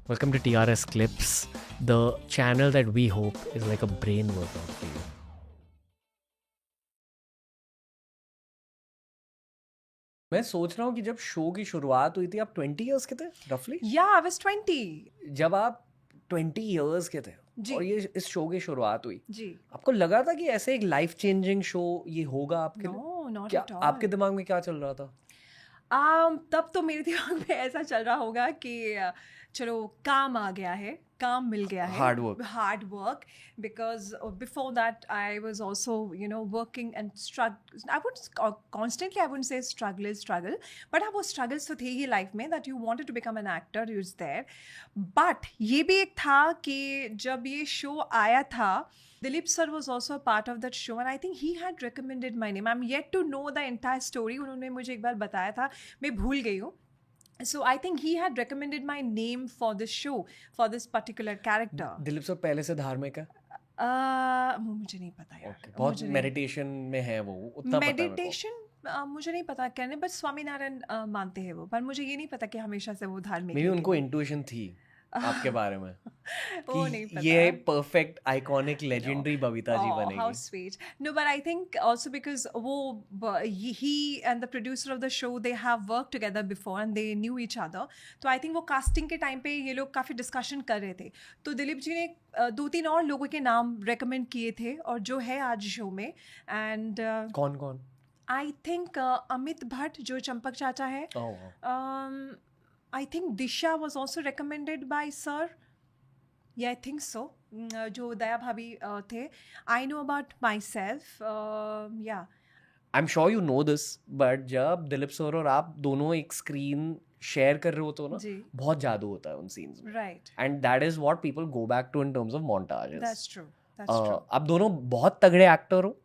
Welcome to TRS Clips, the channel that we hope is like a brain workout for you. मैं सोच रहा हूँ कि जब शो की शुरुआत हुई थी आप 20 इयर्स के थे रफली. Yeah, I was 20. जब आप 20 इयर्स के थे जी. और ये इस शो की शुरुआत हुई, जी. आपको लगा था कि ऐसे एक लाइफ चेंजिंग शो ये होगा आपके लिए? No, not क्या at all. आपके दिमाग में क्या चल रहा था? तब तो मेरे दिमाग में ऐसा चल रहा होगा कि चलो काम आ गया है, काम मिल गया है. Hard work, because before that I was also, working and struggle. I wouldn't say struggle, but वो struggles तो थे ही life में, that you wanted to become an actor, you was there. But ये भी एक था कि जब ये show आया था, Dilip sir was also a part of that show and I think he had recommended my name. I'm yet to know the entire story. उन्होंने मुझे एक बार बताया था, मैं भूल गई हूँ. So I think he had recommended my name for this show, for this particular character. Dilip sir पहले से धार्मिक है? मुझे नहीं पता यार. Okay. बहुत मेडिटेशन में है वो, उतना पता है मेरे को. मेडिटेशन मुझे नहीं पता कहने, बस स्वामीनारायण मानते हैं वो, पर मुझे ये नहीं पता कि हमेशा से वो धार्मिक है. मेबी उनको इंट्यूशन थी आपके बारे में वो नहीं पता. ये perfect iconic legendary Babita ji बनेगी. How sweet. No, but I think also because he and the producer of the show, they have worked together before and they knew each other. तो I think वो casting के time पे ये लोग काफ़ी discussion कर रहे थे, तो दिलीप जी ने 2-3 और लोगों के नाम रेकमेंड किए थे और जो है आज शो में. एंड कौन कौन? आई थिंक अमित भट्ट जो चंपक चाचा है. I think Disha was also recommended by sir. Yeah, I think so. जो दया भाभी थे. I know about myself. Yeah. I'm sure you know this, but जब दिलीप सर और आप दोनों एक स्क्रीन शेयर कर रहे होते हो ना, बहुत जादू होता है उन सीन्स में. Right. And that is what people go back to in terms of montages. That's true. That's true. आप दोनों बहुत तगड़े एक्टर हो,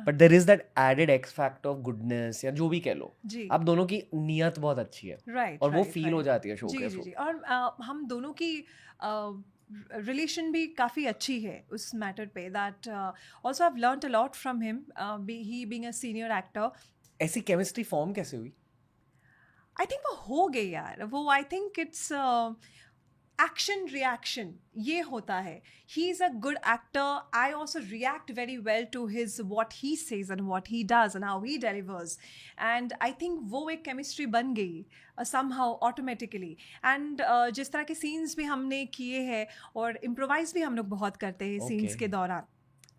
but there is that added X factor of goodness या जो भी कह लो. आप दोनों की नियत बहुत अच्छी है. Right. और वो फील हो जाती है शो के थ्रू. जी. और हम दोनों की रिलेशन भी काफ़ी अच्छी है उस मैटर पे. That also I learned a lot from him, he being a senior actor. ऐसी केमिस्ट्री फॉर्म कैसे हुई? आई थिंक वो हो गई यार. वो I think it's action reaction ये होता है. He is a good actor. I also react very well to his what he says and what he does and how he delivers. And I think वो एक chemistry बन गई somehow automatically. And जिस तरह के सीन्स भी हमने किए हैं और इम्प्रोवाइज भी हम लोग बहुत करते हैं सीन्स के दौरान,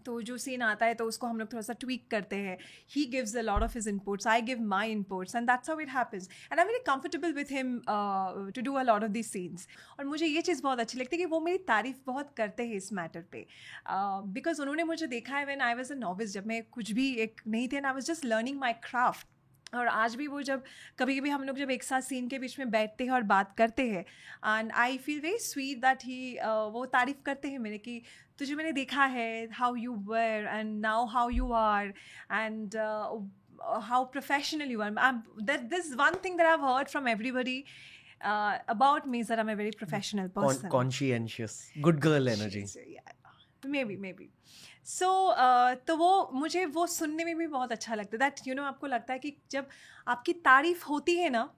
तो जो सीन आता है तो उसको हम लोग थोड़ा सा ट्वीक करते हैं. He gives a lot of his inputs, I give my inputs and that's how it happens. And I am very comfortable with him to do a lot of this scenes. और मुझे ये चीज़ बहुत अच्छी लगती है कि वो मेरी तारीफ़ बहुत करते हैं इस मैटर पे, बिकॉज उन्होंने मुझे देखा है when I was a novice, जब मैं कुछ भी एक नहीं थी and I was just learning my craft. और आज भी वो जब कभी कभी हम लोग जब एक साथ सीन के बीच में बैठते हैं और बात करते हैं, and I feel very sweet that he वो तारीफ़ करते हैं मेरे कि तुझे मैंने देखा है, how you were and now how you are and how professional you are. This one thing that I have heard from everybody about me is that I'm a very professional person. Conscientious, good girl energy. Yeah, maybe. So तो वो मुझे वो सुनने में भी बहुत अच्छा लगता है. दैट आपको लगता है कि जब आपकी तारीफ़ होती है ना,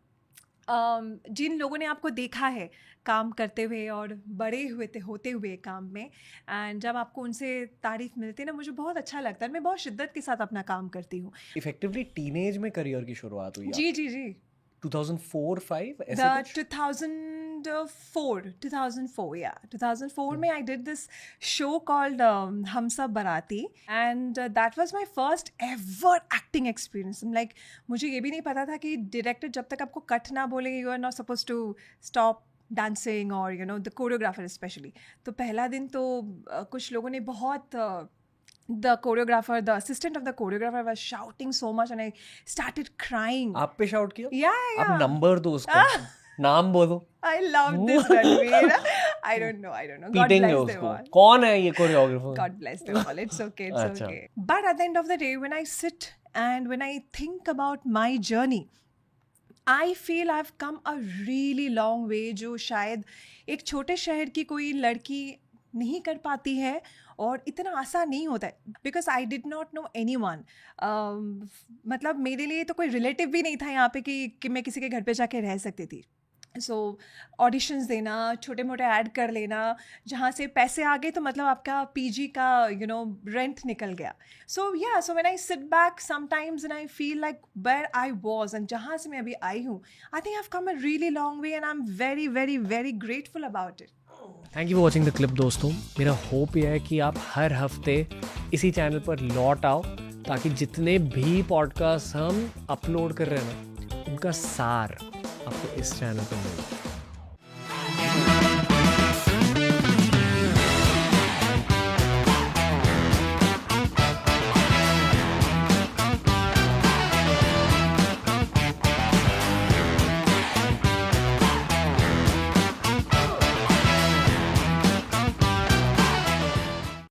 जिन लोगों ने आपको देखा है काम करते हुए और बड़े हुए होते हुए काम में, एंड जब आपको उनसे तारीफ़ मिलती है ना, मुझे बहुत अच्छा लगता है. मैं बहुत शिद्दत के साथ अपना काम करती हूँ. इफेक्टिवली टीनेज में करियर की शुरुआत हुई. जी 2004-5 ऐसे कुछ? 2004 yeah. 2004 में I did this show called हम सब बाराती, and that was my first ever acting experience. Like मुझे ये भी नहीं पता था कि डायरेक्टर जब तक आपको कट ना बोले you are not supposed to stop dancing or the choreographer especially. तो पहला दिन तो कुछ लोगों ने बहुत the choreographer, the assistant of the choreographer was shouting so much and I started crying. आप पे शाउट किया? Yeah. आप नंबर दो उसका. नाम बोलो. I love this Ranveer. I don't know. God bless them all. कौन है ये choreographer? God bless them all. It's okay. Okay. But at the end of the day, when I sit and when I think about my journey, I feel I've come a really long way, जो शायद एक छोटे शहर की कोई लड़की नहीं कर पाती है और इतना आसान नहीं होता है. Because I did not know any one. मतलब मेरे लिए तो कोई रिलेटिव भी नहीं था यहाँ पे कि मैं किसी के घर पे जाके रह सकती थी. सो ऑडिशंस देना, छोटे मोटे ऐड कर लेना, जहाँ से पैसे आ गए तो मतलब आपका पीजी का रेंट निकल गया. So when I sit back sometimes and I feel like where I was and जहाँ से मैं अभी आई हूँ, I think I have come a really long way and I am very very very grateful about it. Thank you for watching the clip दोस्तों. मेरा hope यह है कि आप हर हफ्ते इसी चैनल पर लौट आओ, ताकि जितने भी पॉडकास्ट हम अपलोड कर रहे हैं ना, उनका सार आपको इस चैनल पर मिले.